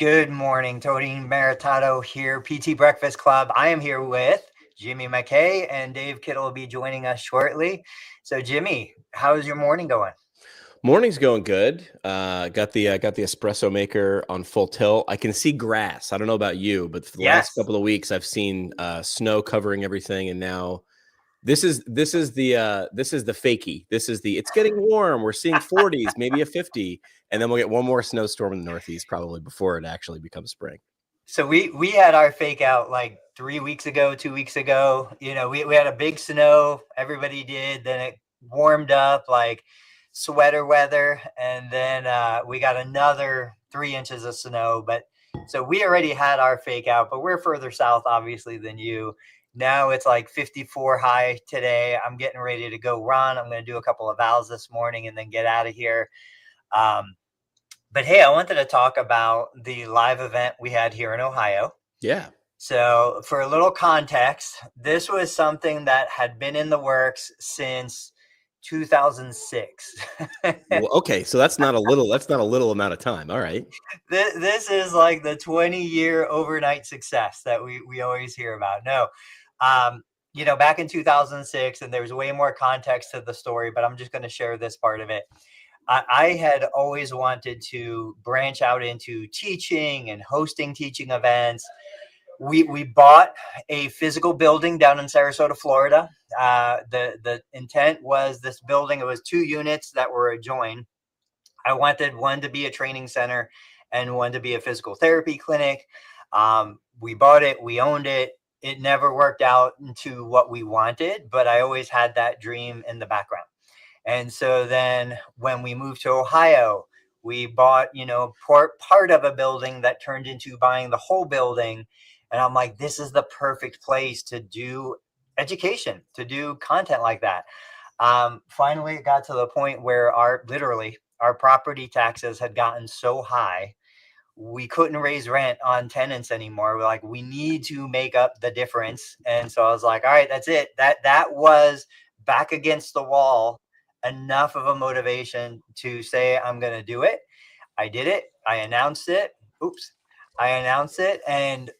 Good morning, Tony Maritato here, PT Breakfast Club. I am here with Jimmy McKay, and Dave Kittle will be joining us shortly. So, Jimmy, how's your morning going? Morning's going good. Got the espresso maker on full tilt. I can see grass. I don't know about you, but for the last Yes. couple of weeks, I've seen snow covering everything, and now this is the fakey. It's getting warm. We're seeing 40s, maybe a 50, and then we'll get one more snowstorm in the Northeast probably before it actually becomes spring. So we had our fake out like 3 weeks ago, 2 weeks ago. We had a big snow. Everybody did. Then it warmed up like sweater weather, and then we got another 3 inches of snow. But so we already had our fake out, but we're further south, obviously, than you. Now it's like 54 high today. I'm getting ready to go run. I'm going to do a couple of vows this morning and then get out of here. Um, but hey, I wanted to talk about the live event we had here in Ohio. Yeah. So, for a little context, this was something that had been in the works since 2006. Well, okay, so that's not a little. That's not a little amount of time. All right. This is like the 20-year overnight success that we always hear about. No, um, back in 2006, and there's way more context to the story, but I'm just going to share this part of it. I had always wanted to branch out into teaching and hosting teaching events. We bought a physical building down in Sarasota, Florida. The intent was this building. It was 2 units that were adjoined. I wanted one to be a training center and one to be a physical therapy clinic. We bought it. We owned it. It never worked out into what we wanted, but I always had that dream in the background. And so then when we moved to Ohio, we bought, part of a building that turned into buying the whole building. And I'm like, this is the perfect place to do education, to do content like that. Finally, it got to the point where our property taxes had gotten so high, we couldn't raise rent on tenants anymore. We're like, we need to make up the difference. And so I was like, all right, that's it. That was back against the wall, enough of a motivation to say I'm going to do it. I did it. I announced it. Oops. I announced it. And,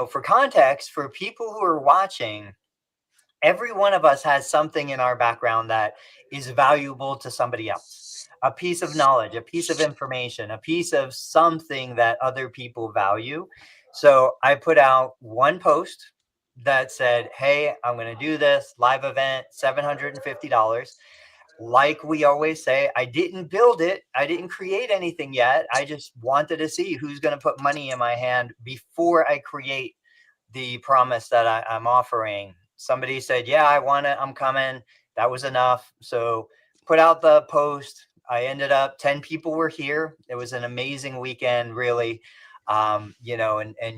for context, for people who are watching, every one of us has something in our background that is valuable to somebody else. A piece of knowledge, a piece of information, a piece of something that other people value. So I put out one post that said, hey, I'm going to do this live event, $750. Like we always say, I didn't build it. I didn't create anything yet. I just wanted to see who's going to put money in my hand before I create the promise that I'm offering. Somebody said, yeah, I want it. I'm coming. That was enough. So put out the post. I ended up 10 people were here. It was an amazing weekend, really. And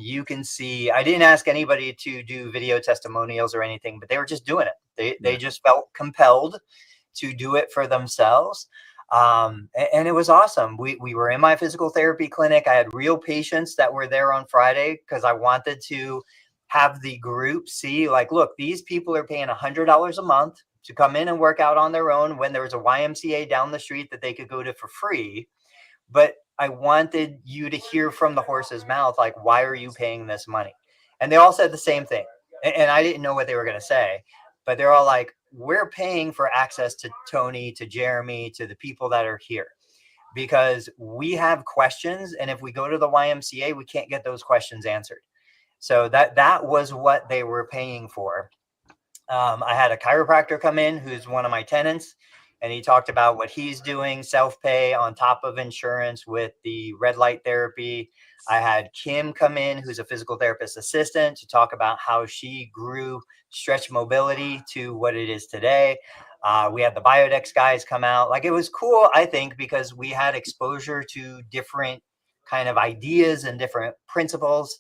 you can see, I didn't ask anybody to do video testimonials or anything, but they were just doing it. They Yeah. just felt compelled to do it for themselves. And it was awesome. We were in my physical therapy clinic. I had real patients that were there on Friday because I wanted to have the group see, like, look, these people are paying $100 a month to come in and work out on their own when there was a YMCA down the street that they could go to for free. But I wanted you to hear from the horse's mouth, like, why are you paying this money? And they all said the same thing. And I didn't know what they were going to say, but they're all like, we're paying for access to Tony, to Jeremy, to the people that are here because we have questions. And if we go to the YMCA, we can't get those questions answered. So that was what they were paying for. I had a chiropractor come in who's one of my tenants, and he talked about what he's doing, self-pay on top of insurance with the red light therapy. I had Kim come in, who's a physical therapist assistant, to talk about how she grew stretch mobility to what it is today. We had the Biodex guys come out. Like, it was cool, I think, because we had exposure to different kind of ideas and different principles.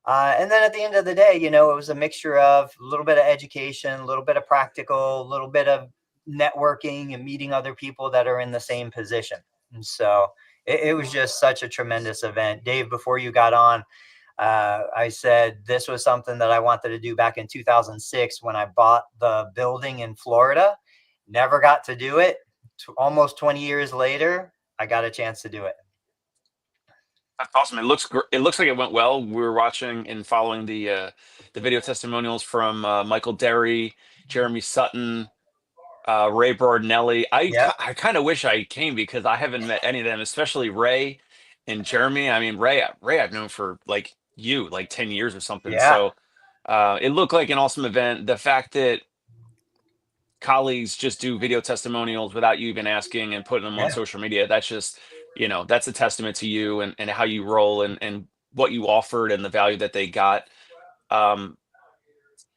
And then at the end of the day, it was a mixture of a little bit of education, a little bit of practical, a little bit of networking and meeting other people that are in the same position. And so it was just such a tremendous event. Dave, before you got on, I said this was something that I wanted to do back in 2006 when I bought the building in Florida. Never got to do it. Almost 20 years later, I got a chance to do it. That's awesome. It looks like it went well. We were watching and following the video testimonials from Michael Derry, Jeremy Sutton, Ray Bardinelli. Yep. I kind of wish I came because I haven't met any of them, especially Ray and Jeremy. I mean, Ray I've known for like 10 years or something. Yeah. So it looked like an awesome event. The fact that colleagues just do video testimonials without you even asking and putting them on Yeah. social media, that's just, that's a testament to you and how you roll and what you offered and the value that they got. Um,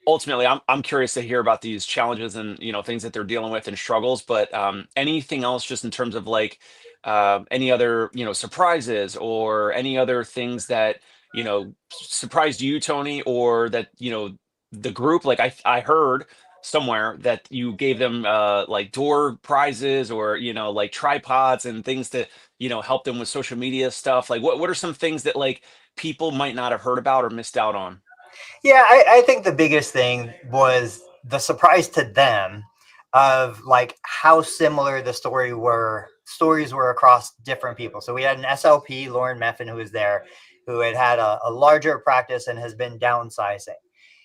Ultimately, I'm curious to hear about these challenges and things that they're dealing with and struggles. But anything else, just in terms of any other surprises or any other things that surprised you, Tony, or that the group. Like I heard somewhere that you gave them like door prizes or like tripods and things to help them with social media stuff. Like what are some things that like people might not have heard about or missed out on? Yeah, I think the biggest thing was the surprise to them of like how similar the stories were across different people. So we had an SLP, Lauren Meffin, who was there, who had a larger practice and has been downsizing.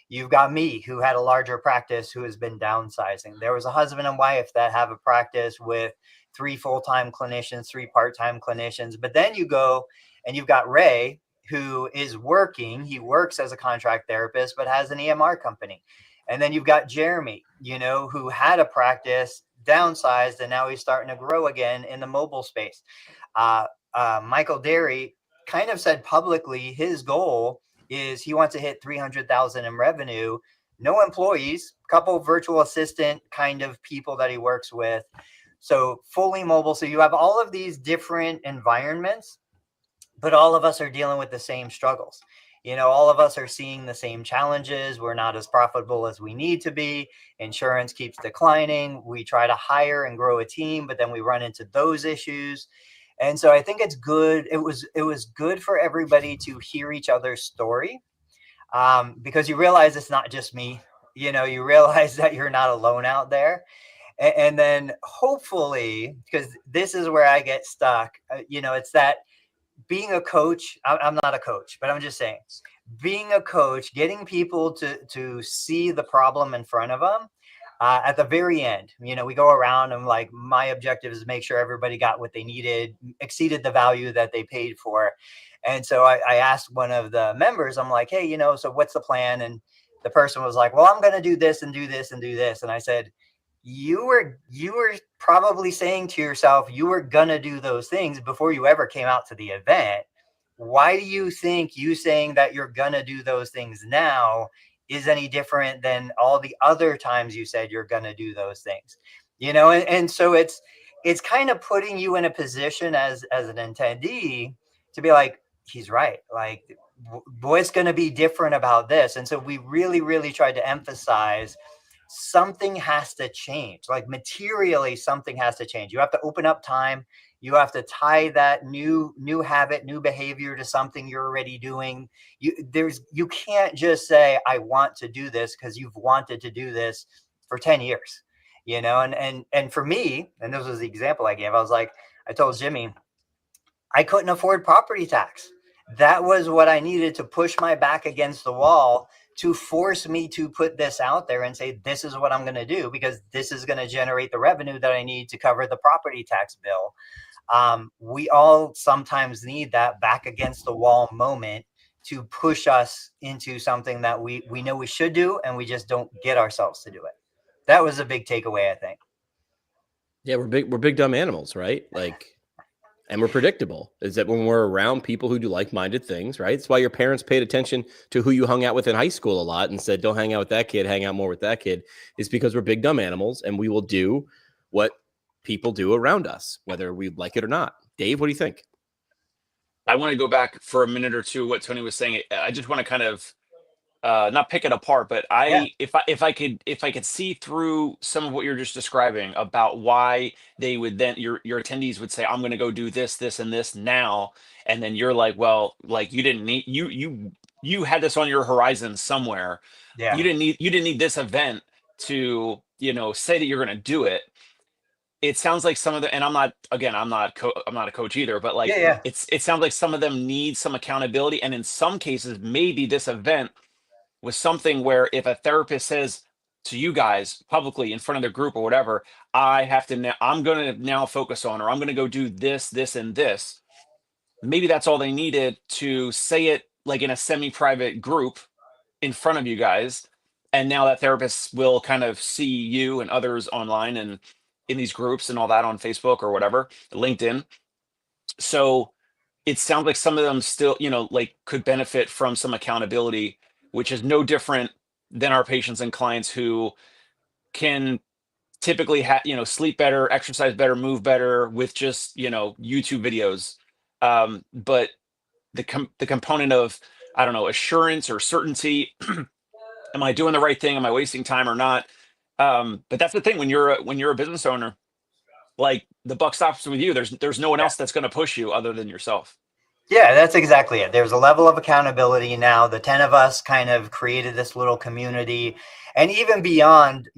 You've got me, who had a larger practice, who has been downsizing. There was a husband and wife that have a practice with 3 full-time clinicians, 3 part-time clinicians. But then you go and you've got Ray, who is working. He works as a contract therapist, but has an EMR company. And then you've got Jeremy, who had a practice, downsized, and now he's starting to grow again in the mobile space. Michael Derry kind of said publicly his goal is he wants to hit 300,000 in revenue, no employees, couple virtual assistant kind of people that he works with. So fully mobile. So you have all of these different environments, but all of us are dealing with the same struggles. All of us are seeing the same challenges. We're not as profitable as we need to be. Insurance keeps declining. We try to hire and grow a team, but then we run into those issues. And so I think it's good. It was good for everybody to hear each other's story, because you realize it's not just me. You realize that you're not alone out there. And then hopefully, because this is where I get stuck, it's that being a coach, I'm not a coach, but I'm just saying, being a coach, getting people to see the problem in front of them. At the very end, we go around and like my objective is to make sure everybody got what they needed, exceeded the value that they paid for. And so I asked one of the members, I'm like, hey, so what's the plan? And the person was like, well, I'm going to do this and do this and do this. And I said, you were probably saying to yourself you were gonna do those things before you ever came out to the event. Why do you think you saying that you're gonna do those things now is any different than all the other times you said you're gonna do those things? And so it's kind of putting you in a position as an attendee to be like, he's right. Like, what's going to be different about this? And so we really, really tried to emphasize something has to change. Like materially, something has to change. You have to open up time. You have to tie that new habit, new behavior to something you're already doing. You can't just say, I want to do this, because you've wanted to do this for 10 years, and for me, and this was the example I gave, I told Jimmy, I couldn't afford property tax. That was what I needed to push my back against the wall to force me to put this out there and say, this is what I'm going to do, because this is going to generate the revenue that I need to cover the property tax bill. We all sometimes need that back against the wall moment to push us into something that we know we should do, and we just don't get ourselves to do it. That was a big takeaway, I think. Yeah, we're big dumb animals, right? And we're predictable. Is that when we're around people who do like-minded things, right? It's why your parents paid attention to who you hung out with in high school a lot and said, don't hang out with that kid, hang out more with that kid. Is because we're big dumb animals and we will do what people do around us, whether we like it or not. Dave, what do you think? I want to go back for a minute or two what Tony was saying. I just want to kind of not pick it apart, but Yeah. if I could see through some of what you're just describing about why they would then your attendees would say, I'm going to go do this, this, and this now, and then you're like, well, like you didn't need you had this on your horizon somewhere. Yeah. You didn't need this event to say that you're going to do it. it sounds like some of the, and I'm not, again, I'm not a coach either, but Yeah, like yeah. it sounds like some of them need some accountability. And in some cases, maybe this event was something where if a therapist says to you guys publicly in front of the group or whatever, I have to now, I'm going to now focus on, or I'm going to go do this, and this. Maybe that's all they needed to say it like in a semi-private group in front of you guys. And now that therapists will kind of see you and others online and in these groups and all that on Facebook or whatever, LinkedIn. So it sounds like some of them still, like could benefit from some accountability, which is no different than our patients and clients who can typically sleep better, exercise better, move better with just, YouTube videos. But the component of, I don't know, assurance or certainty, am I doing the right thing? Am I wasting time or not? But that's the thing when you're a business owner, like the buck stops with you. There's no one else that's going to push you other than yourself. Yeah, that's exactly it. There's a level of accountability now. The 10 of us kind of created this little community. And even beyond,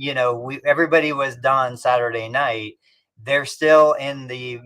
everybody was done Saturday night. They're still in the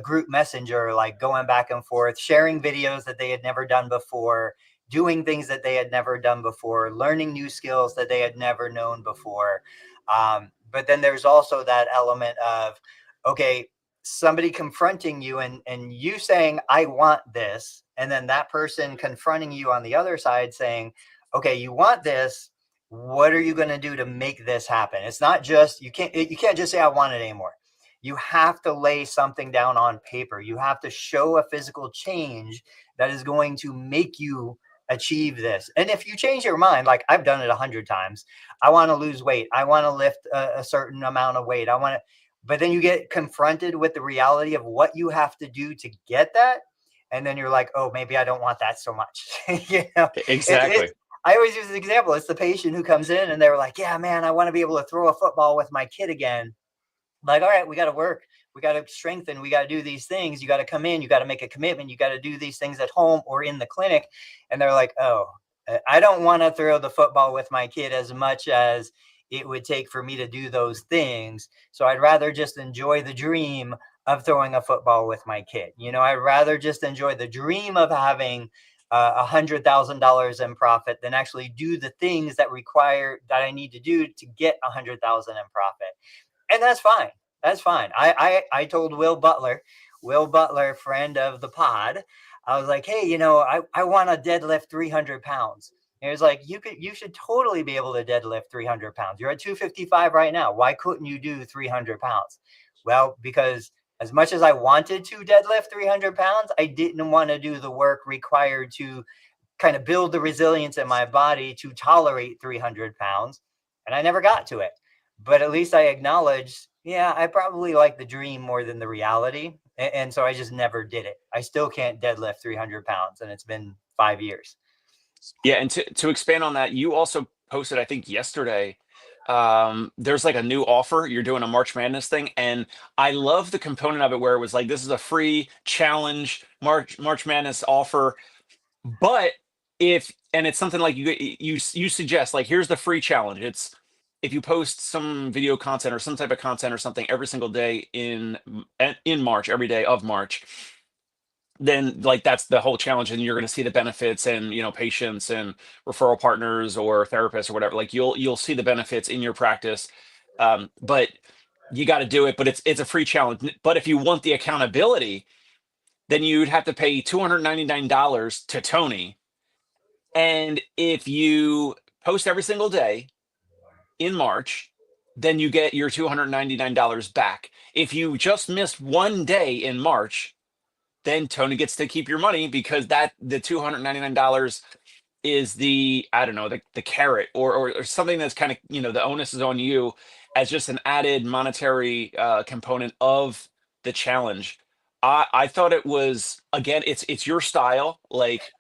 group messenger, like going back and forth, sharing videos that they had never done before, doing things that they had never done before, learning new skills that they had never known before. But then there's also that element of, okay, somebody confronting you and you saying, I want this. And then that person confronting you on the other side saying, okay, you want this. What are you going to do to make this happen? It's not just, you can't just say, I want it anymore. You have to lay something down on paper. You have to show a physical change that is going to make you achieve this. And if you change your mind, like I've done it 100 times, I want to lose weight. I want to lift a certain amount of weight. But then you get confronted with the reality of what you have to do to get that. And then you're like, oh, maybe I don't want that so much. Exactly. I always use this example. It's the patient who comes in and they're like, yeah, man, I want to be able to throw a football with my kid again. Like, all right, we got to work. We got to strengthen. We got to do these things. You got to come in. You got to make a commitment. You got to do these things at home or in the clinic. And they're like, oh, I don't want to throw the football with my kid as much as it would take for me to do those things. So I'd rather just enjoy the dream of throwing a football with my kid. I'd rather just enjoy the dream of having $100,000 in profit than actually do the things that I need to do to get $100,000 in profit. And that's fine. That's fine. I told Will Butler, friend of the pod, I was like, hey, I want to deadlift 300 pounds. And he was like, you should totally be able to deadlift 300 pounds. You're at 255 right now. Why couldn't you do 300 pounds? Well, because as much as I wanted to deadlift 300 pounds, I didn't want to do the work required to kind of build the resilience in my body to tolerate 300 pounds. And I never got to it. But at least I acknowledged, yeah, I probably like the dream more than the reality. And so I just never did it. I still can't deadlift 300 pounds. And it's been 5 years. Yeah, and to expand on that, you also posted, I think yesterday, there's like a new offer. You're doing a March Madness thing, and I love the component of it where it was like, this is a free challenge March Madness offer. But it's something like you suggest, like, here's the free challenge. It's if you post some video content or some type of content or something every single day in March, every day of March, then like that's the whole challenge, and you're going to see the benefits, and patients and referral partners or therapists or whatever, like you'll see the benefits in your practice. But you got to do it, but it's a free challenge. But if you want the accountability, then you'd have to pay $299 to Tony. And if you post every single day in March, then you get your $299 back. If you just missed one day in March, then Tony gets to keep your money, because the $299 is the, I don't know, the carrot or something that's kind of, the onus is on you as just an added monetary component of the challenge. I thought it was, again, it's your style. Like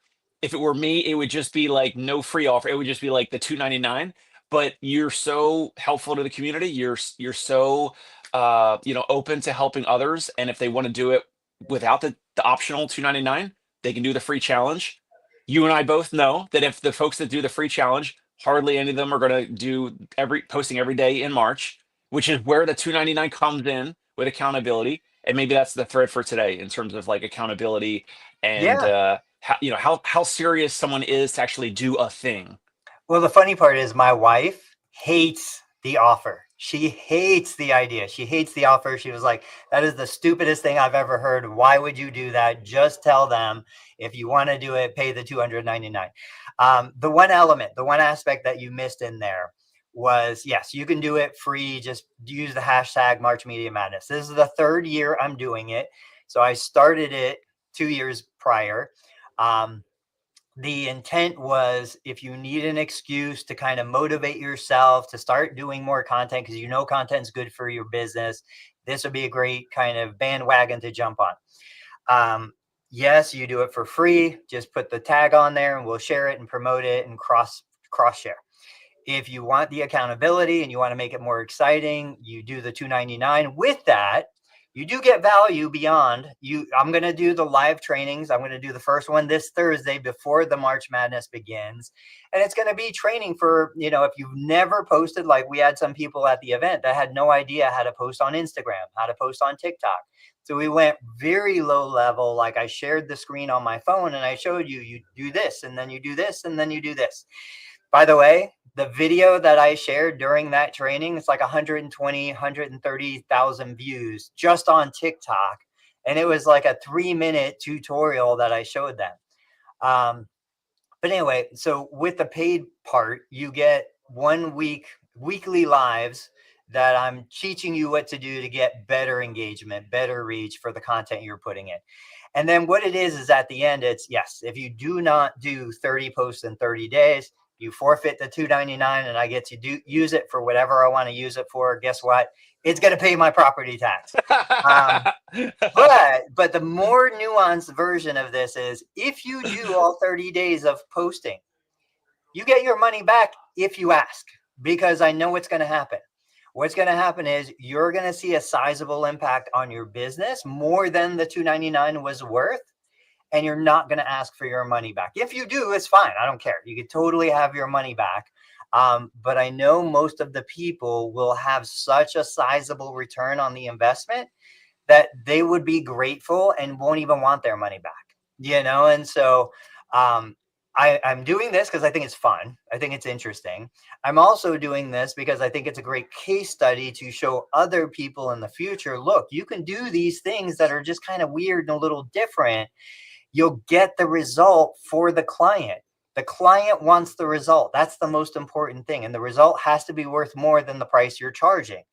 if it were me, it would just be like no free offer. It would just be like the $299. But you're so helpful to the community. You're so open to helping others. And if they want to do it without the optional $299, they can do the free challenge. You and I both know that if the folks that do the free challenge, hardly any of them are going to do posting every day in March, which is where the $299 comes in with accountability. And maybe that's the thread for today in terms of like accountability and Yeah. how serious someone is to actually do a thing. Well, the funny part is my wife hates the offer. She hates the idea. She hates the offer. She was like, that is the stupidest thing I've ever heard. Why would you do that? Just tell them if you want to do it, pay the $299. The one element, the one aspect that you missed in there was, yes, you can do it free. Just use the hashtag March Media Madness. This is the third year I'm doing it. So I started it 2 years prior. The intent was, if you need an excuse to kind of motivate yourself to start doing more content, because you know content is good for your business, this would be a great kind of bandwagon to jump on. Yes, you do it for free. Just put the tag on there and we'll share it and promote it and cross share. If you want the accountability and you want to make it more exciting, you do the $299. With that, you do get value beyond you. I'm going to do the live trainings. I'm going to do the first one this Thursday before the March Madness begins. And it's going to be training for, if you've never posted, like we had some people at the event that had no idea how to post on Instagram, how to post on TikTok. So we went very low level. Like I shared the screen on my phone and I showed you do this and then you do this and then you do this. By the way, the video that I shared during that training, it's like 130,000 views just on TikTok. And it was like a 3-minute tutorial that I showed them. But anyway, so with the paid part, you get 1 week, weekly lives that I'm teaching you what to do to get better engagement, better reach for the content you're putting in. And then what it is at the end, it's, yes, if you do not do 30 posts in 30 days, you forfeit the $299 and I get to use it for whatever I want to use it for. Guess what? It's going to pay my property tax. But the more nuanced version of this is, if you do all 30 days of posting, you get your money back if you ask, because I know what's going to happen. What's going to happen is you're going to see a sizable impact on your business, more than the $299 was worth. And you're not going to ask for your money back. If you do, it's fine. I don't care. You could totally have your money back. But I know most of the people will have such a sizable return on the investment that they would be grateful and won't even want their money back, And so I'm doing this because I think it's fun. I think it's interesting. I'm also doing this because I think it's a great case study to show other people in the future, look, you can do these things that are just kind of weird and a little different. You'll get the result for the client. The client wants the result. That's the most important thing. And the result has to be worth more than the price you're charging.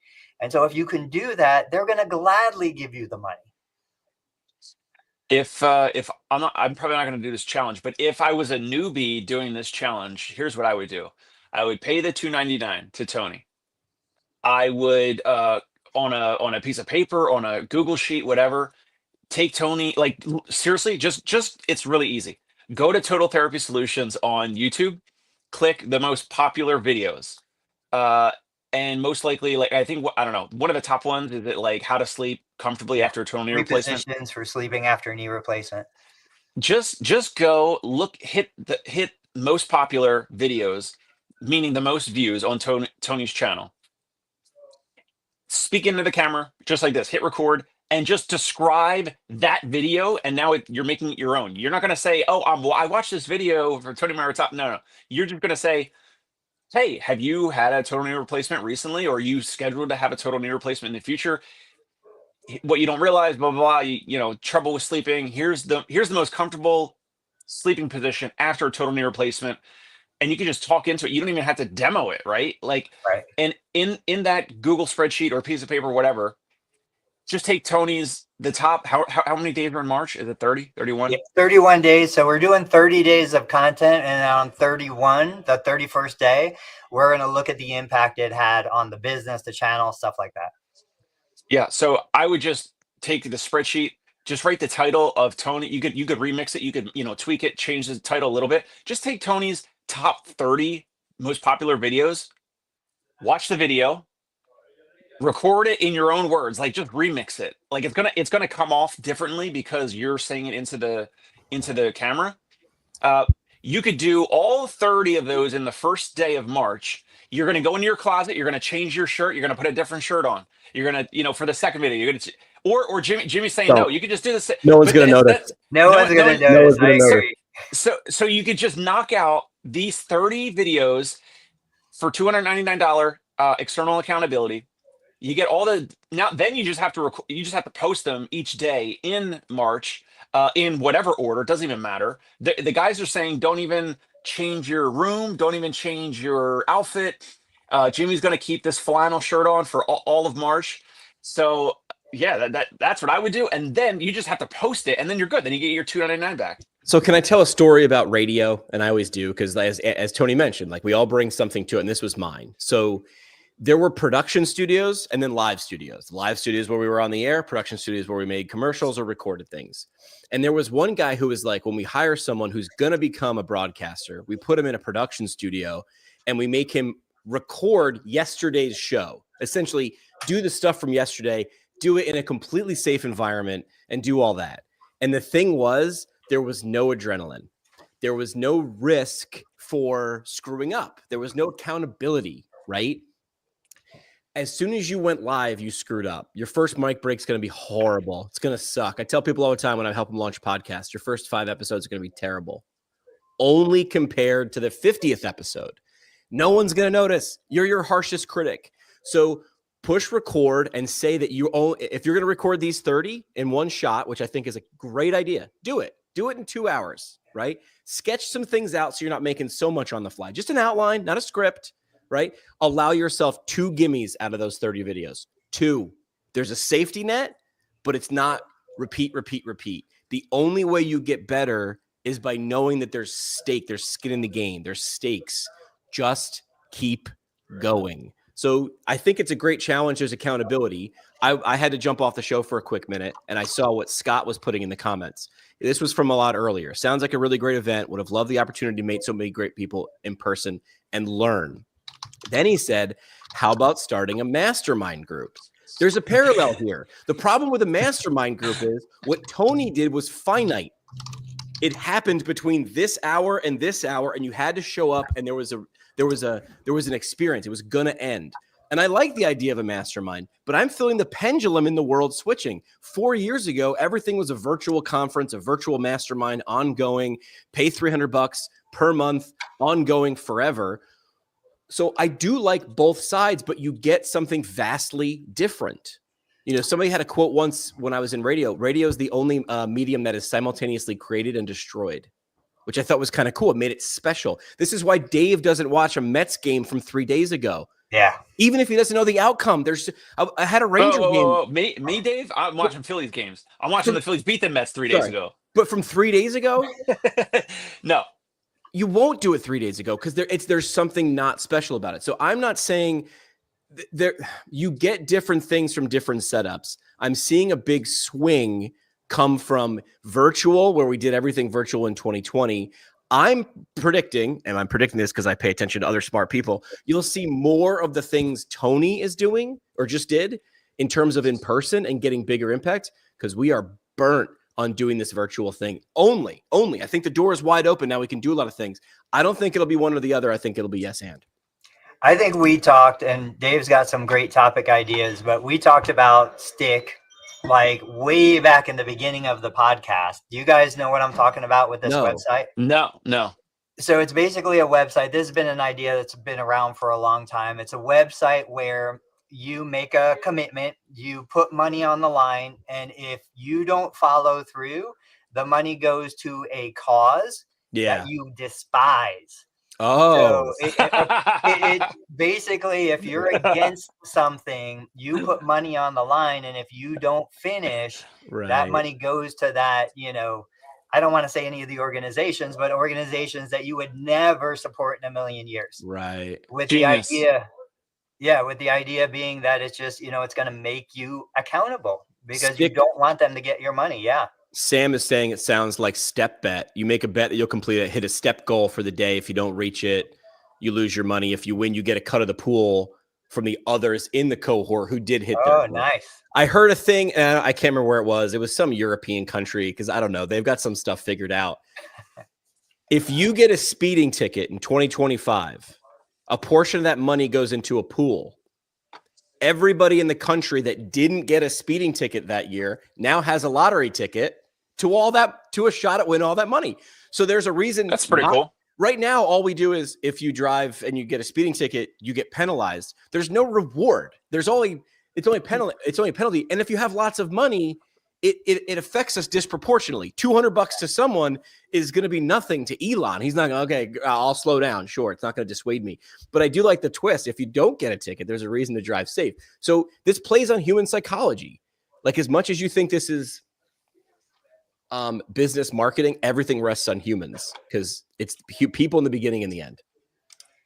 And so if you can do that, they're going to gladly give you the money. If I'm probably not going to do this challenge, but if I was a newbie doing this challenge, here's what I would do. I would pay the $299 to Tony. I would on a piece of paper, on a Google sheet, whatever, take Tony, like seriously, just it's really easy. Go to Total Therapy Solutions on YouTube, click the most popular videos. And most likely, like I think, I don't know, one of the top ones is it like how to sleep comfortably after a total knee replacement. Positions for sleeping after knee replacement. Just go look, hit most popular videos, meaning the most views on Tony's channel. Speak into the camera just like this, hit record, and just describe that video. And now you're making it your own. You're not going to say, oh, well, I watched this video for Tony Maritop. No. You're just going to say, hey, have you had a total knee replacement recently? Or are you scheduled to have a total knee replacement in the future? What you don't realize, blah, blah, blah, trouble with sleeping. Here's the most comfortable sleeping position after a total knee replacement. And you can just talk into it. You don't even have to demo it, right? Like, right. And in that Google spreadsheet or piece of paper, whatever, just take Tony's, the top, how many days are in March? Is it 30, 31? Yeah, 31 days. So we're doing 30 days of content. And on 31, the 31st day, we're going to look at the impact it had on the business, the channel, stuff like that. Yeah. So I would just take the spreadsheet, just write the title of Tony. You could remix it. You could, tweak it, change the title a little bit. Just take Tony's top 30 most popular videos, watch the video, record it in your own words, like just remix it. Like it's gonna come off differently because you're saying it into the camera. You could do all 30 of those in the first day of March. You're going to go into your closet. You're going to change your shirt. You're going to put a different shirt on. You're going to, for the second video, you're going to, or Jimmy's saying, no, you could just do this. No one's going to notice. No one's going to no notice. one's gonna I notice. agree. So you could just knock out these 30 videos for $299 external accountability. You get all then you just have to post them each day in March, in whatever order. It doesn't even matter. The guys are saying, don't even change your room. Don't even change your outfit. Jimmy's going to keep this flannel shirt on for all of March. So yeah, that's what I would do. And then you just have to post it, and then you're good. Then you get your $299 back. So can I tell a story about radio? And I always do, because as Tony mentioned, like we all bring something to it, and this was mine. So there were production studios and then live studios. Live studios where we were on the air, production studios where we made commercials or recorded things. And there was one guy who was like, when we hire someone who's going to become a broadcaster, we put him in a production studio and we make him record yesterday's show. Essentially, do the stuff from yesterday, do it in a completely safe environment, and do all that. And the thing was, there was no adrenaline. There was no risk for screwing up. There was no accountability, right? As soon as you went live, you screwed up. Your first mic break's going to be horrible. It's going to suck. I tell people all the time when I help them launch podcasts, your first 5 episodes are going to be terrible. Only compared to the 50th episode. No one's going to notice. You're your harshest critic. So push record and say that if you're going to record these 30 in one shot, which I think is a great idea, do it. Do it in 2 hours, right? Sketch some things out so you're not making so much on the fly. Just an outline, not a script, right? Allow yourself 2 gimmies out of those 30 videos. 2. There's a safety net, but it's not repeat. The only way you get better is by knowing that there's stake, there's skin in the game, there's stakes. Just keep going. So I think it's a great challenge. There's accountability. I had to jump off the show for a quick minute, and I saw what Scott was putting in the comments. This was from a lot earlier. Sounds like a really great event. Would have loved the opportunity to meet so many great people in person and learn. Then he said, how about starting a mastermind group? There's a parallel here. The problem with a mastermind group is what Tony did was finite. It happened between this hour, and you had to show up, and there was an experience. It was gonna end. And I like the idea of a mastermind, but I'm feeling the pendulum in the world switching. 4 years ago, everything was a virtual conference, a virtual mastermind, ongoing, pay $300 per month, ongoing forever. So I do like both sides, but you get something vastly different. Somebody had a quote once when I was in radio. Radio is the only medium that is simultaneously created and destroyed, which I thought was kind of cool. It made it special. This is why Dave doesn't watch a Mets game from 3 days ago. Yeah. Even if he doesn't know the outcome. I had a Ranger game. Me, Dave? I'm watching Phillies games. I'm watching the Phillies beat the Mets 3 days ago. But from 3 days ago? No. You won't do it 3 days ago because there's something not special about it. So I'm not saying you get different things from different setups. I'm seeing a big swing come from virtual, where we did everything virtual in 2020. I'm predicting this because I pay attention to other smart people, you'll see more of the things Tony is doing or just did in terms of in person and getting bigger impact, because we are burnt on doing this virtual thing only. I think the door is wide open. Now we can do a lot of things. I don't think it'll be one or the other. I think it'll be yes and. I think we talked, and Dave's got some great topic ideas, but we talked about stick like way back in the beginning of the podcast. Do you guys know what I'm talking about with this website? No. So it's basically a website. This has been an idea that's been around for a long time. It's a website where you make a commitment, you put money on the line, and if you don't follow through, the money goes to a cause that you despise. Oh, so it basically, if you're against something, you put money on the line, and if you don't finish, that money goes to that, I don't want to say any of the organizations, but organizations that you would never support in a million years. Right. With the idea being that it's just, it's going to make you accountable because you don't want them to get your money. Yeah. Sam is saying it sounds like step bet. You make a bet that you'll complete it, hit a step goal for the day. If you don't reach it, you lose your money. If you win, you get a cut of the pool from the others in the cohort who did hit their goal. Nice. I heard a thing, and I can't remember where it was. It was some European country, because I don't know. They've got some stuff figured out. If you get a speeding ticket in 2025 a portion of that money goes into a pool. Everybody in the country that didn't get a speeding ticket that year now has a lottery ticket to a shot at winning all that money. So there's a reason. That's pretty cool. Right now, all we do is if you drive and you get a speeding ticket, you get penalized. There's no reward. It's only a penalty. And if you have lots of money, it affects us disproportionately. $200 to someone is going to be nothing to Elon. He's not going, okay, I'll slow down. Sure, it's not going to dissuade me. But I do like the twist. If you don't get a ticket, there's a reason to drive safe. So this plays on human psychology. Like as much as you think this is business marketing, everything rests on humans because it's people in the beginning and the end.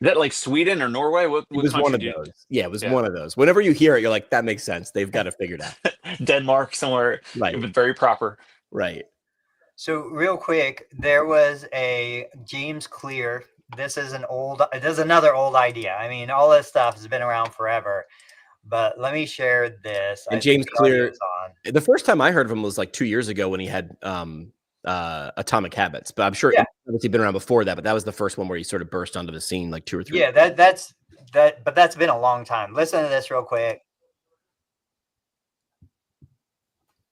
Is that like Sweden or Norway? What it was one of those. Yeah, it was one of those. Whenever you hear it, you're like, that makes sense. They've got it figured out. Denmark somewhere. Right. Very proper. Right. So real quick, there was a James Clear. This is another old idea. I mean, all this stuff has been around forever. But let me share this. And James Clear, the first time I heard of him was like 2 years ago when he had Atomic Habits. But I'm sure he's been around before that. But that was the first one where he sort of burst onto the scene like 2 or 3. Yeah, but that's been a long time. Listen to this real quick.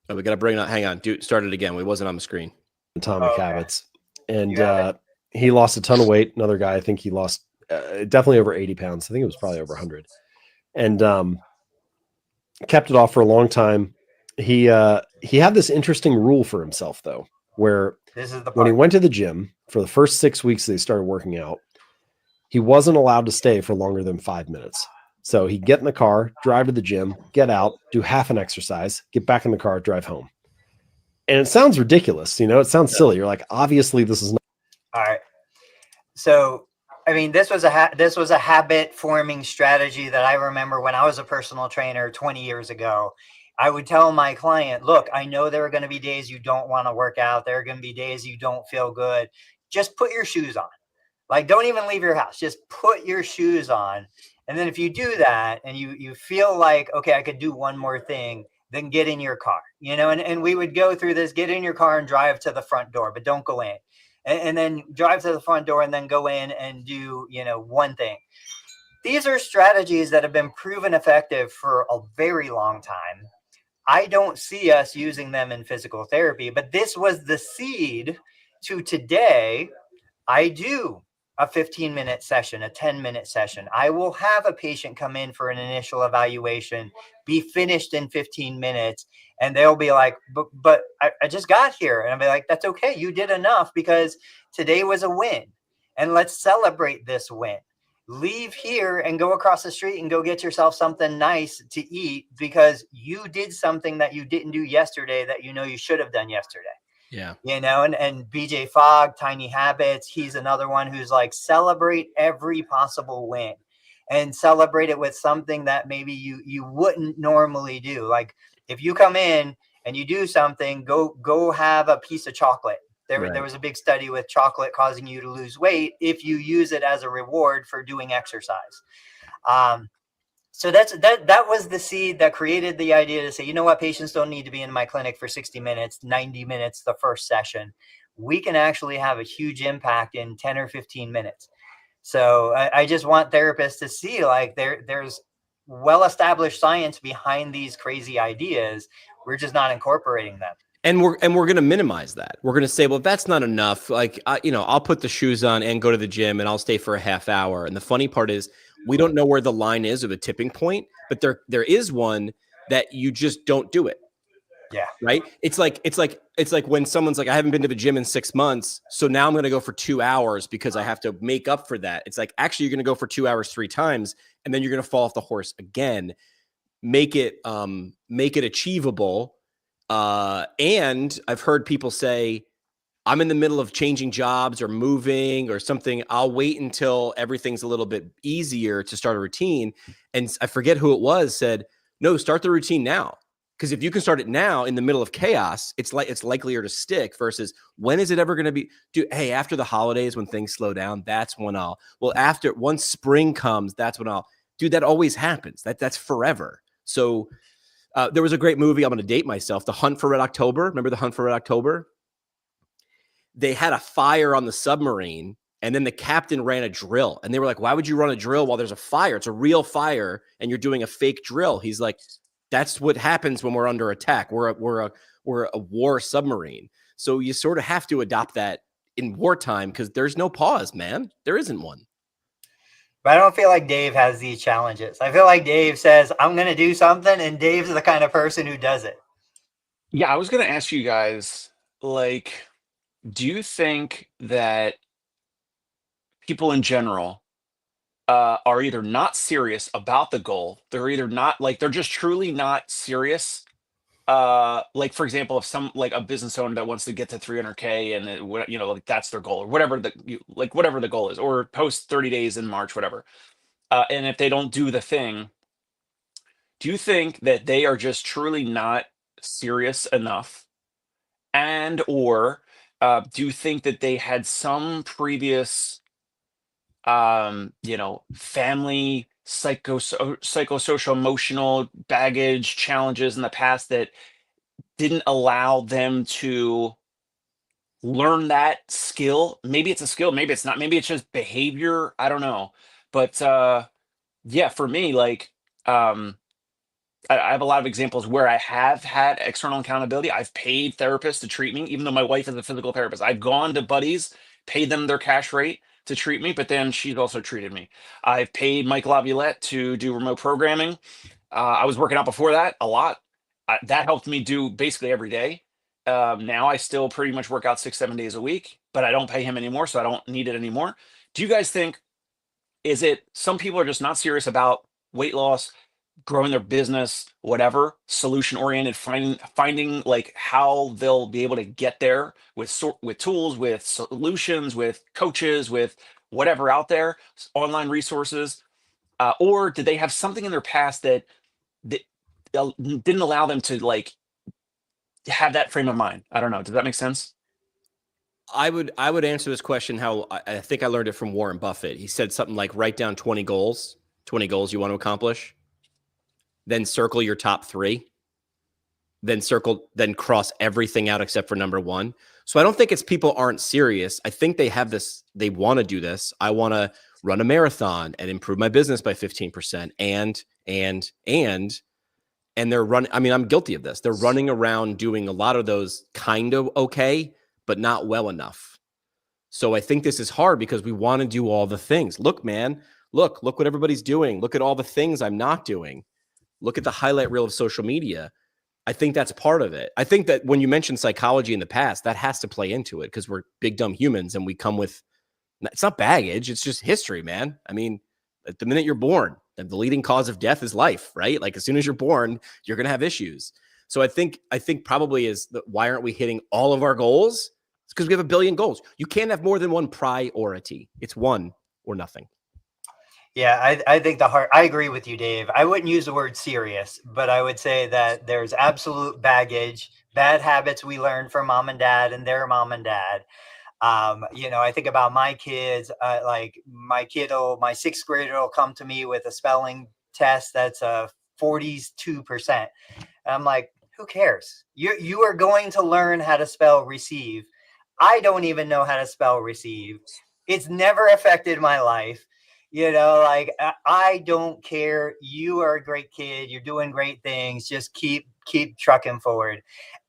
Oh, we got to bring it on. Hang on. Start it again. It wasn't on the screen. Atomic Habits. And he lost a ton of weight. Another guy, I think he lost definitely over 80 pounds. I think it was probably over 100. And kept it off for a long time. He had this interesting rule for himself, though, where this is the part. When he went to the gym for the first 6 weeks that he started working out, he wasn't allowed to stay for longer than 5 minutes. So he'd get in the car, drive to the gym, get out, do half an exercise, get back in the car, drive home. And it sounds ridiculous. It sounds silly. You're like, obviously this is not. All right. So, I mean, this was a habit forming strategy that I remember when I was a personal trainer 20 years ago. I would tell my client, look, I know there are going to be days you don't want to work out. There are going to be days you don't feel good. Just put your shoes on. Like, don't even leave your house. Just put your shoes on. And then if you do that and you feel like, okay, I could do one more thing, then get in your car, and we would go through this, get in your car and drive to the front door, but don't go in. And then drive to the front door and then go in and do, one thing. These are strategies that have been proven effective for a very long time. I don't see us using them in physical therapy, but this was the seed to today. I do a 15-minute session, a 10-minute session. I will have a patient come in for an initial evaluation, be finished in 15 minutes, and they'll be like, but I just got here. And I'll be like, that's okay. You did enough because today was a win. And let's celebrate this win. Leave here and go across the street and go get yourself something nice to eat because you did something that you didn't do yesterday that you should have done yesterday. Yeah. And BJ Fogg, Tiny Habits, he's another one who's like, celebrate every possible win and celebrate it with something that maybe you wouldn't normally do. Like if you come in and you do something, go have a piece of chocolate. There was a big study with chocolate causing you to lose weight if you use it as a reward for doing exercise. So that was the seed that created the idea to say, you know what, patients don't need to be in my clinic for 60 minutes, 90 minutes, the first session. We can actually have a huge impact in 10 or 15 minutes. So I just want therapists to see like there's well-established science behind these crazy ideas. We're just not incorporating them. And we're going to minimize that. We're going to say, well, if that's not enough, like, I'll put the shoes on and go to the gym and I'll stay for a half hour. And the funny part is we don't know where the line is of a tipping point, but there is one that you just don't do it. Yeah. Right. It's like when someone's like, I haven't been to the gym in 6 months. So now I'm going to go for 2 hours because I have to make up for that. It's like, actually, you're going to go for 2 hours 3 times and then you're going to fall off the horse again. Make it achievable. And I've heard people say, I'm in the middle of changing jobs or moving or something. I'll wait until everything's a little bit easier to start a routine. And I forget who it was said, no, start the routine now. Because if you can start it now in the middle of chaos, it's likelier to stick versus when is it ever going to be? Hey, after the holidays, when things slow down, that's when once spring comes, that's when that always happens. That's forever. So there was a great movie. I'm going to date myself. The Hunt for Red October. Remember The Hunt for Red October? They had a fire on the submarine And then the captain ran a drill, and they were like, why would you run a drill while there's a fire? It's a real fire, and you're doing a fake drill. He's like, that's what happens when we're under attack. We're a war submarine. So you sort of have to adopt that in wartime because there's no pause, man. There isn't one. But I don't feel like Dave has these challenges. I feel like Dave says, I'm going to do something, and Dave's the kind of person who does it. Yeah, I was going to ask you guys, like, do you think that people in general are either not serious about the goal, they're either not, like, they're just truly not serious? Like, for example, if some, like, a business owner that wants to get to 300K and like that's their goal, or whatever whatever the goal is, or post 30 days in March, whatever. And if they don't do the thing, do you think that they are just truly not serious enough? And or do you think that they had some previous family psychosocial emotional baggage challenges in the past that didn't allow them to learn that skill? Maybe it's a skill, maybe it's not, maybe it's just behavior, I don't know. But yeah, for me, like, I have a lot of examples where I have had external accountability. I've paid therapists to treat me, even though my wife is a physical therapist. I've gone to buddies, paid them their cash rate to treat me, but then she's also treated me. I've paid Mike Laviolette to do remote programming. I was working out before that a lot. That helped me do basically every day. Now I still pretty much work out 6-7 days a week, but I don't pay him anymore, so I don't need it anymore. Do you guys think, is it some people are just not serious about weight loss, growing their business, whatever, solution oriented, finding like how they'll be able to get there with tools, with solutions, with coaches, with whatever out there, online resources, or did they have something in their past that didn't allow them to, like, have that frame of mind? I don't know. Does that make sense? I would answer this question how I think I learned it from Warren Buffett. He said something like, write down 20 goals you want to accomplish. Then circle your top 3, then cross everything out except for number 1. So I don't think it's people aren't serious. I think they have this, they want to do this. I want to run a marathon and improve my business by 15%. And they're running. I mean, I'm guilty of this. They're running around doing a lot of those kind of okay, but not well enough. So I think this is hard because we want to do all the things. Look, man, look what everybody's doing. Look at all the things I'm not doing. Look at the highlight reel of social media. I think that's part of it. I think that when you mentioned psychology in the past, that has to play into it because we're big, dumb humans and we come with, it's not baggage. It's just history, man. I mean, at the minute you're born, the leading cause of death is life, right? Like as soon as you're born, you're going to have issues. So I think probably is why aren't we hitting all of our goals? It's because we have a billion goals. You can't have more than one priority. It's one or nothing. Yeah, I think I agree with you, Dave. I wouldn't use the word serious, but I would say that there's absolute baggage, bad habits we learned from mom and dad and their mom and dad. I think about my kids, like my 6th grader will come to me with a spelling test that's a 42%. And I'm like, who cares? You are going to learn how to spell receive. I don't even know how to spell receive. It's never affected my life. Like I don't care. You are a great kid. You're doing great things. Just keep trucking forward.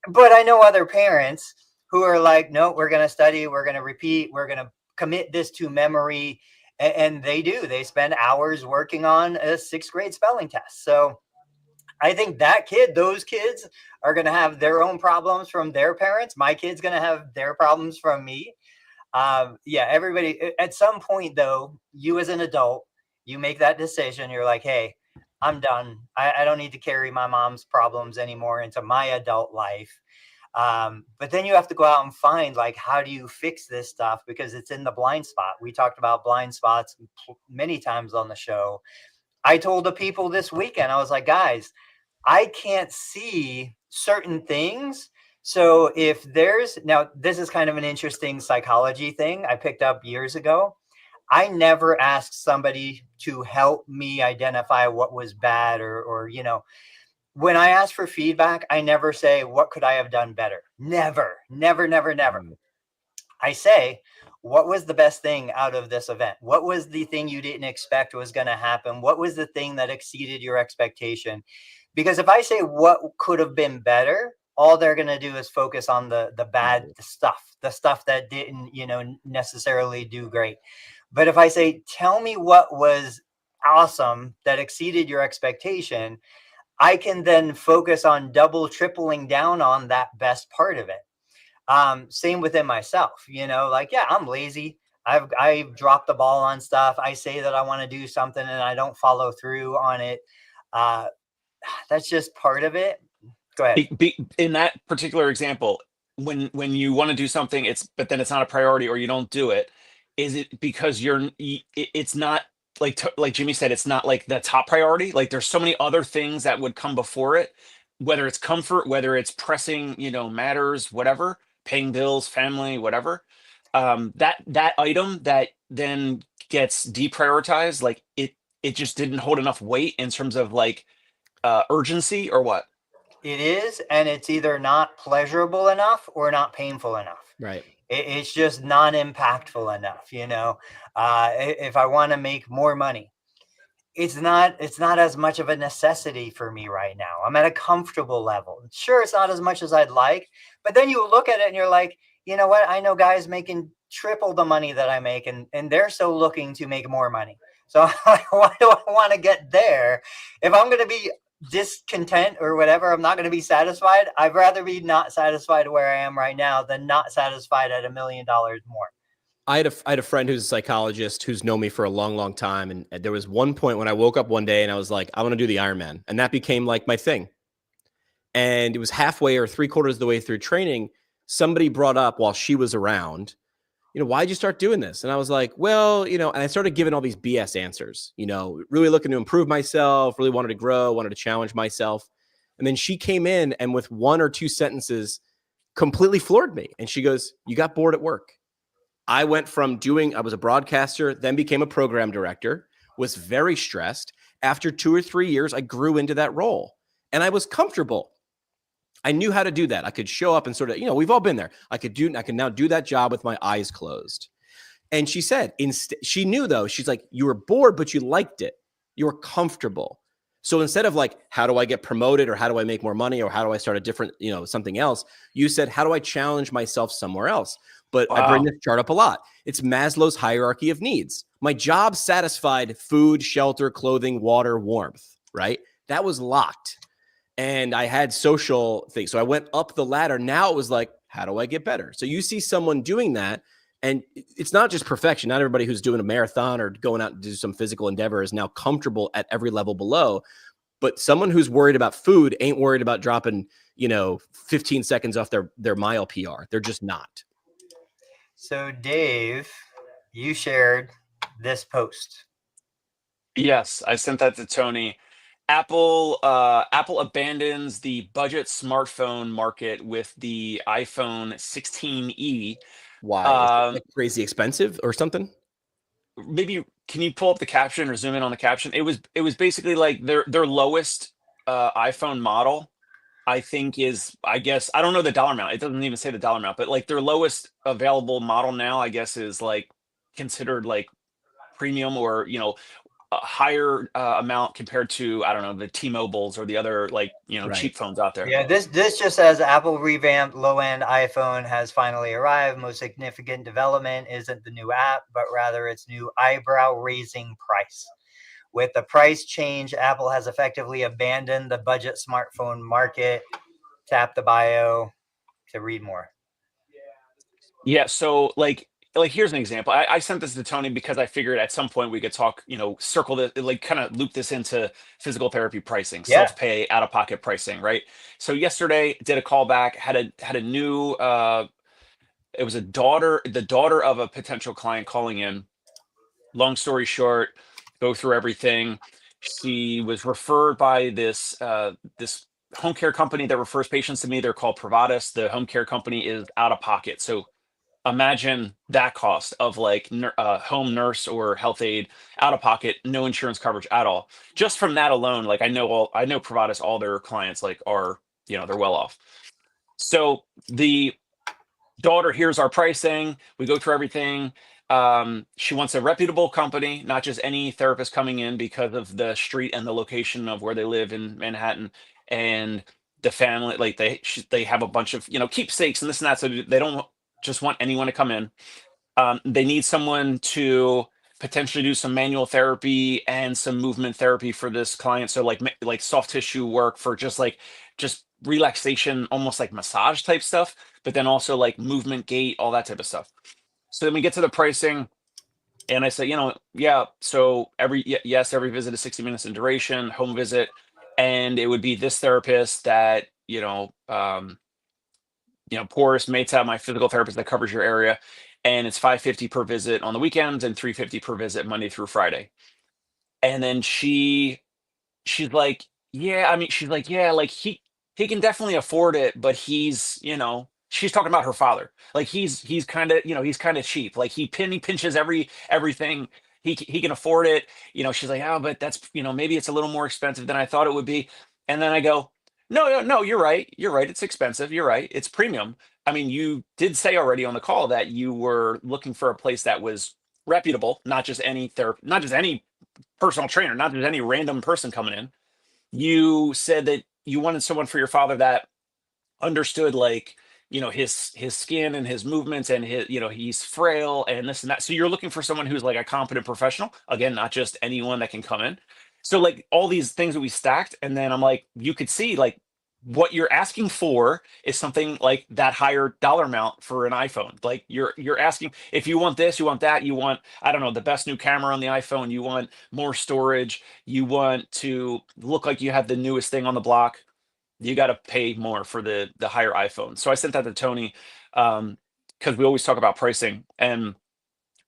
But I know other parents who are like, no, we're going to study. We're going to repeat. We're going to commit this to memory. And they do. They spend hours working on a 6th grade spelling test. So I think those kids are going to have their own problems from their parents. My kid's going to have their problems from me. Everybody at some point, though, you as an adult, you make that decision. You're like, hey, I'm done. I don't need to carry my mom's problems anymore into my adult life. But then you have to go out and find, like, how do you fix this stuff? Because it's in the blind spot. We talked about blind spots many times on the show. I told the people this weekend, I was like, guys, I can't see certain things. So this is kind of an interesting psychology thing I picked up years ago. I never asked somebody to help me identify what was bad or when I ask for feedback, I never say, what could I have done better? Never. I say, what was the best thing out of this event? What was the thing you didn't expect was going to happen? What was the thing that exceeded your expectation? Because if I say what could have been better, all they're going to do is focus on the bad the stuff that didn't, necessarily do great. But if I say, tell me what was awesome that exceeded your expectation, I can then focus on tripling down on that best part of it. Same within myself, yeah, I'm lazy. I've dropped the ball on stuff. I say that I want to do something and I don't follow through on it. That's just part of it. Go ahead. In that particular example, when you want to do something, but then it's not a priority or you don't do it, is it because it's not like Jimmy said, it's not like the top priority? Like there's so many other things that would come before it, whether it's comfort, whether it's pressing, matters, whatever, paying bills, family, whatever. That item that then gets deprioritized, like it just didn't hold enough weight in terms of like urgency or what? It is, and it's either not pleasurable enough or not painful enough. Right. It's just non-impactful enough. If I want to make more money, it's not as much of a necessity for me right now. I'm at a comfortable level. Sure, it's not as much as I'd like, but then you look at it and you're like, you know what? I know guys making triple the money that I make, and they're so looking to make more money. So why do I want to get there? If I'm going to be discontent or whatever, I'm not going to be satisfied. I'd rather be not satisfied where I am right now than not satisfied at $1 million more. I had a friend who's a psychologist who's known me for a long, long time. And there was one point when I woke up one day and I was like, I want to do the Ironman. And that became like my thing. And it was halfway or 3/4 of the way through training. Somebody brought up while she was around, why'd you start doing this? And I was like, well, and I started giving all these BS answers, really looking to improve myself, really wanted to grow, wanted to challenge myself. And then she came in and with 1 or 2 sentences completely floored me. And she goes, you got bored at work. I went from I was a broadcaster, then became a program director, was very stressed. After 2 or 3 years, I grew into that role and I was comfortable. I knew how to do that. I could show up and sort of, we've all been there. I can now do that job with my eyes closed. And she said, she knew though, she's like, you were bored, but you liked it. You were comfortable. So instead of like, how do I get promoted or how do I make more money or how do I start a different, something else? You said, how do I challenge myself somewhere else? But wow. I bring this chart up a lot. It's Maslow's hierarchy of needs. My job satisfied food, shelter, clothing, water, warmth, right? That was locked. And I had social things. So I went up the ladder. Now it was like, how do I get better? So you see someone doing that. And it's not just perfection. Not everybody who's doing a marathon or going out to do some physical endeavor is now comfortable at every level below. But someone who's worried about food ain't worried about dropping, 15 seconds off their mile PR. They're just not. So Dave, you shared this post. Yes, I sent that to Tony. Apple abandons the budget smartphone market with the iPhone 16e. Why? Is it like crazy expensive or something? Maybe can you pull up the caption or zoom in on the caption? It was basically like their lowest iPhone model, I think is, I guess, I don't know the dollar amount. It doesn't even say the dollar amount, but like their lowest available model now, I guess, is like considered like premium or, a higher amount compared to, I don't know, the T-Mobiles or the other like, right. cheap phones out there. Yeah, this just says Apple revamped low-end iPhone has finally arrived. Most significant development isn't the new app, but rather its new eyebrow-raising price. With the price change, Apple has effectively abandoned the budget smartphone market. Tap the bio to read more. Yeah, so like here's an example. I sent this to Tony because I figured at some point we could talk, circle this, like kind of loop this into physical therapy pricing, self-pay, out-of-pocket pricing, right? So yesterday did a callback, had a new it was the daughter of a potential client calling in. Long story short, go through everything. She was referred by this home care company that refers patients to me. They're called Provatus. The home care company is out of pocket. So imagine that cost of like home nurse or health aide out of pocket, no insurance coverage at all. Just from that alone, like I know Provatus, all their clients like are, they're well off. So the daughter here's our pricing. We go through everything. She wants a reputable company, not just any therapist coming in because of the street and the location of where they live in Manhattan. And the family, like they have a bunch of, keepsakes and this and that. So they don't just want anyone to come in. They need someone to potentially do some manual therapy and some movement therapy for this client. So like soft tissue work for just relaxation, almost like massage type stuff, but then also like movement, gait, all that type of stuff. So then we get to the pricing, and I say, yeah. So every visit is 60 minutes in duration, home visit, and it would be this therapist that Porus Meta, my physical therapist that covers your area, and it's $550 per visit on the weekends and $350 per visit Monday through Friday. And then she's like, yeah, I mean, she's like, yeah, like he can definitely afford it, but he's, she's talking about her father. Like he's kind of, he's kind of cheap. Like he pinches everything. He can afford it. She's like, oh, but that's, maybe it's a little more expensive than I thought it would be. And then I go, no, you're right. You're right. It's expensive. You're right. It's premium. I mean, you did say already on the call that you were looking for a place that was reputable, not just any not just any personal trainer, not just any random person coming in. You said that you wanted someone for your father that understood, like, his skin and his movements and his, he's frail and this and that. So you're looking for someone who's like a competent professional, again, not just anyone that can come in. So like all these things that we stacked, and then I'm like, you could see like what you're asking for is something like that higher dollar amount for an iPhone. Like you're asking, if you want this, you want that, you want, I don't know, the best new camera on the iPhone, you want more storage, you want to look like you have the newest thing on the block, you got to pay more for the higher iPhone. So I sent that to Tony, because we always talk about pricing. And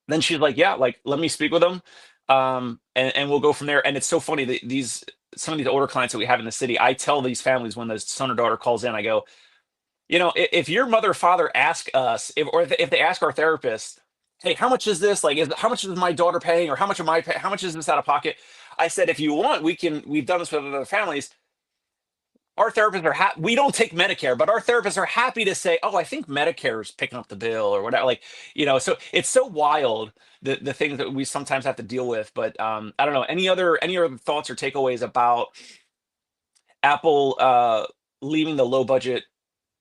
then she's like, yeah, like, let me speak with them. And we'll go from there. And it's so funny that some of these older clients that we have in the city, I tell these families when the son or daughter calls in, I go, if your mother or father ask us, if they ask our therapist, hey, how much is this? Like, how much is my daughter paying, or how much am I paying? How much is this out of pocket? I said, if you want, we've done this with other families. Our therapists are we don't take Medicare, but our therapists are happy to say, oh, I think Medicare is picking up the bill or whatever. Like, so it's so wild, the things that we sometimes have to deal with. But I don't know, any other thoughts or takeaways about Apple leaving the low budget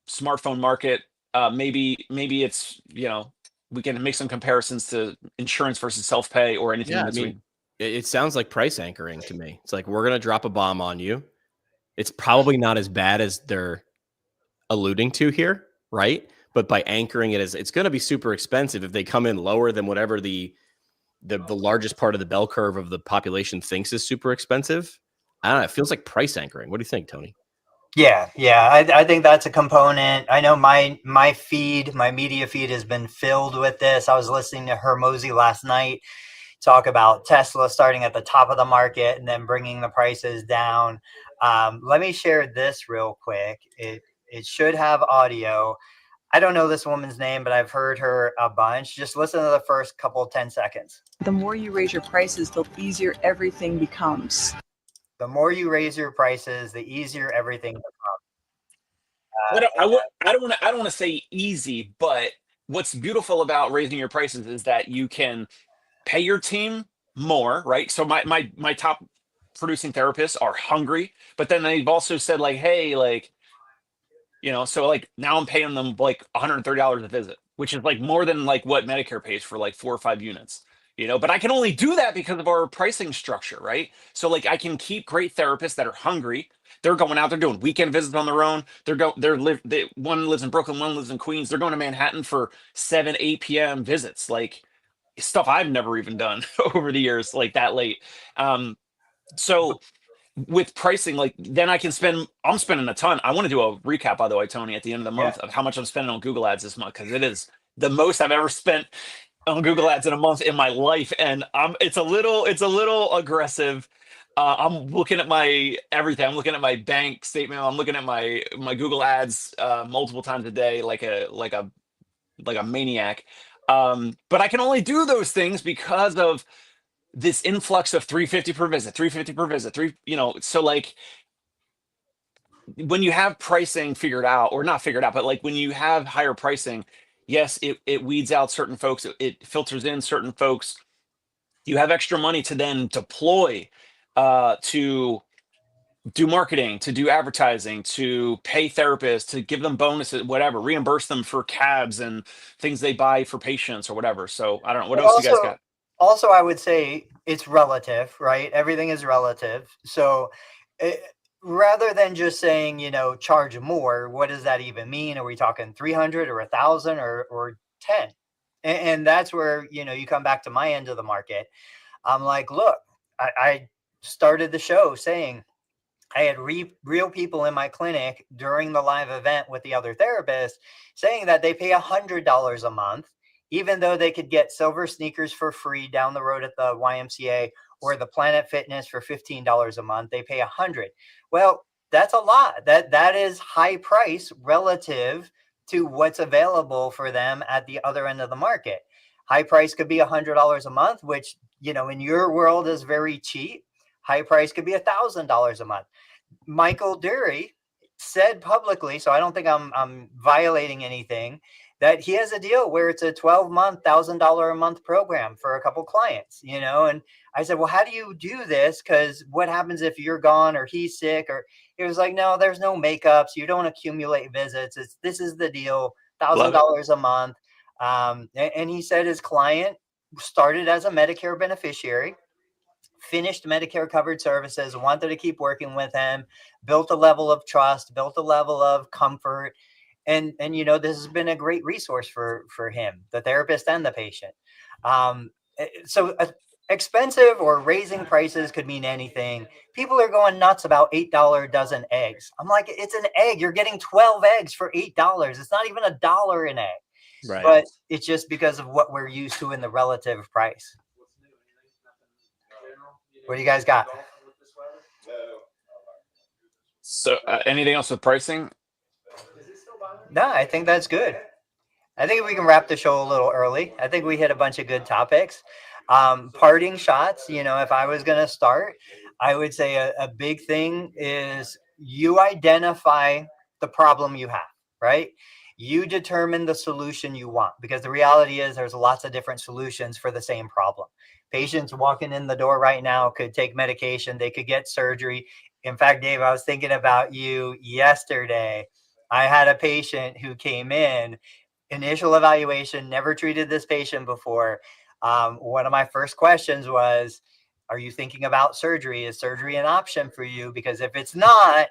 smartphone market? Maybe it's, we can make some comparisons to insurance versus self-pay or anything in between. I mean, it sounds like price anchoring to me. It's like, we're going to drop a bomb on you. It's probably not as bad as they're alluding to here, right? But by anchoring it as, it's going to be super expensive if they come in lower than whatever the largest part of the bell curve of the population thinks is super expensive. I don't know. It feels like price anchoring. What do you think, Tony? Yeah. I think that's a component. I know my media feed has been filled with this. I was listening to Hormozi last night talk about Tesla starting at the top of the market and then bringing the prices down. Let me share this real quick. It should have audio. I don't know this woman's name, but I've heard her a bunch. Just listen to the first 10 seconds. The more you raise your prices, the easier everything becomes. The more you raise your prices, the easier everything becomes. I don't want to say easy, but what's beautiful about raising your prices is that you can pay your team more, right? So my top producing therapists are hungry, but then they've also said, like, hey, like, so like now I'm paying them like $130 a visit, which is like more than like what Medicare pays for like 4 or 5 units. But I can only do that because of our pricing structure, right? So like I can keep great therapists that are hungry. They're going out, they're doing weekend visits on their own. One lives in Brooklyn, one lives in Queens. They're going to Manhattan for 7, 8 p.m. visits, like stuff I've never even done over the years, like that late. So with pricing, like then I'm spending a ton. I want to do a recap, by the way, Tony, at the end of the month of how much I'm spending on Google Ads this month, because it is the most I've ever spent on Google Ads in a month in my life. And it's a little aggressive. I'm looking at my everything. I'm looking at my bank statement. I'm looking at my Google Ads multiple times a day, like a maniac. But I can only do those things because of this influx of $350 per visit, so like when you have pricing figured out, or not figured out, but like when you have higher pricing, Yes, it weeds out certain folks. It filters in certain folks. You have extra money to then deploy to do marketing, to do advertising, to pay therapists, to give them bonuses, whatever, reimburse them for cabs and things they buy for patients or whatever. So I don't know. What But else you guys got? also, I would say it's relative, right? Everything is relative. So eh, rather than just saying, charge more, what does that even mean? Are we talking 300 or 1,000 or 10? And that's where, you come back to my end of the market. I'm like, look, I started the show saying I had real people in my clinic during the live event with the other therapist saying that they pay $100 a month, even though they could get silver sneakers for free down the road at the YMCA or the Planet Fitness for $15 a month. They pay 100. Well, that's a lot. That is high price relative to what's available for them at the other end of the market. High price could be $100 a month, which, in your world is very cheap. High price could be $1,000 a month. Michael Dury said publicly, so I don't think I'm violating anything, that he has a deal where it's a 12-month, $1,000 a month program for a couple clients, and I said, well, how do you do this? Because what happens if you're gone or he's sick? Or he was like, no, there's no makeups. You don't accumulate visits. This is the deal, $1,000 a month. And he said his client started as a Medicare beneficiary, finished Medicare covered services, wanted to keep working with him, built a level of trust, built a level of comfort. And this has been a great resource for him, the therapist and the patient. So expensive or raising prices could mean anything. People are going nuts about $8 dozen eggs. I'm like, it's an egg. You're getting 12 eggs for $8. It's not even $1 an egg. Right. But it's just because of what we're used to in the relative price. What do you guys got? So anything else with pricing? No, I think that's good. I think we can wrap the show a little early. I think we hit a bunch of good topics. Parting shots, if I was going to start, I would say a big thing is you identify the problem you have, right? You determine the solution you want, because the reality is there's lots of different solutions for the same problem. Patients walking in the door right now could take medication. They could get surgery. In fact, Dave, I was thinking about you yesterday. I had a patient who came in, initial evaluation, never treated this patient before. One of my first questions was, are you thinking about surgery? Is surgery an option for you? Because if it's not,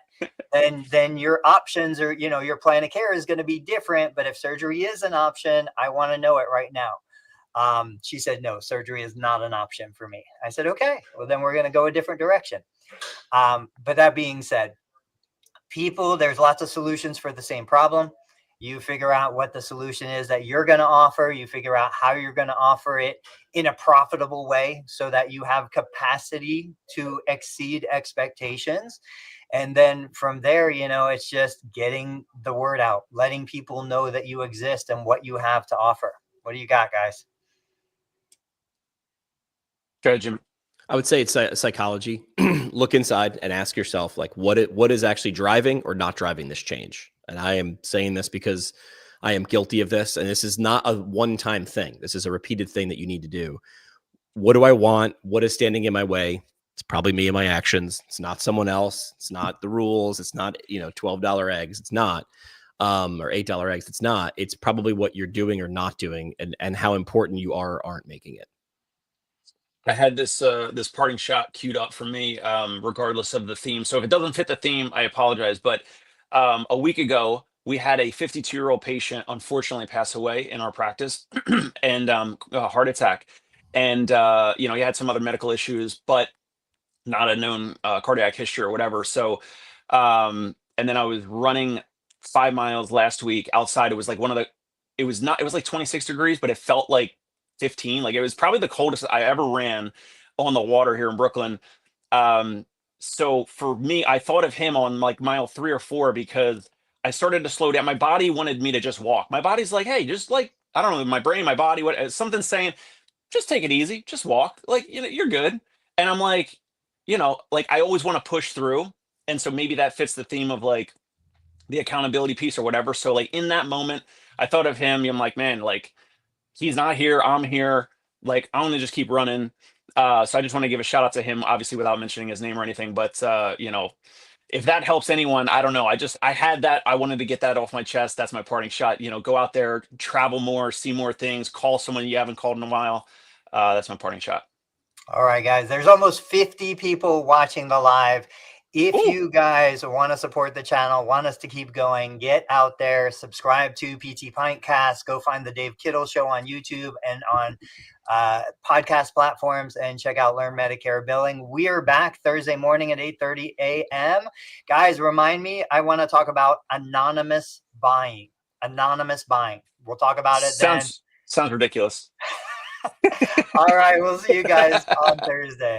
then your options or, your plan of care is going to be different. But if surgery is an option, I want to know it right now. She said, no, surgery is not an option for me. I said, okay, well, then we're going to go a different direction. But that being said, there's lots of solutions for the same problem. You figure out what the solution is that you're going to offer. You figure out how you're going to offer it in a profitable way so that you have capacity to exceed expectations. And then from there, it's just getting the word out, letting people know that you exist and what you have to offer. What do you got, guys? Go ahead, Jim. I would say it's psychology. Look inside and ask yourself, like, what is actually driving or not driving this change? And I am saying this because I am guilty of this. And this is not a one-time thing. This is a repeated thing that you need to do. What do I want? What is standing in my way? It's probably me and my actions. It's not someone else. It's not the rules. It's not, $12 eggs. It's not, or $8 eggs. It's not. It's probably what you're doing or not doing and how important you are or aren't making it. I had this parting shot queued up for me, regardless of the theme. So if it doesn't fit the theme, I apologize. But a week ago, we had a 52-year-old patient unfortunately pass away in our practice, and a heart attack. And he had some other medical issues, but not a known cardiac history or whatever. So, and then I was running 5 miles last week outside. It was like it was like 26 degrees, but it felt like 15. Like it was probably the coldest I ever ran on the water here in Brooklyn. So for me, I thought of him on like mile 3 or 4 because I started to slow down. My body wanted me to just walk. My body's like, hey, just like, I don't know, my brain, my body, something's saying, just take it easy, just walk. Like, you're good. And I'm like, like I always want to push through. And so maybe that fits the theme of like the accountability piece or whatever. So like in that moment, I thought of him. I'm like, man, like he's not here. I'm here. Like I'm gonna just keep running. So I just want to give a shout out to him, obviously without mentioning his name or anything. But you know, if that helps anyone, I don't know. I had that. I wanted to get that off my chest. That's my parting shot. You know, go out there, travel more, see more things, call someone you haven't called in a while. That's my parting shot. All right, guys, there's almost 50 people watching the live. If Ooh. you guys want to support the channel, want us to keep going, get out there, subscribe to PT Pintcast, go find the Dave Kittle Show on YouTube and on podcast platforms, and check out Learn Medicare Billing. We are back Thursday morning at 8:30 a.m. Guys, remind me, I want to talk about anonymous buying. Anonymous buying. We'll talk about it then. Sounds ridiculous. All right, we'll see you guys on Thursday.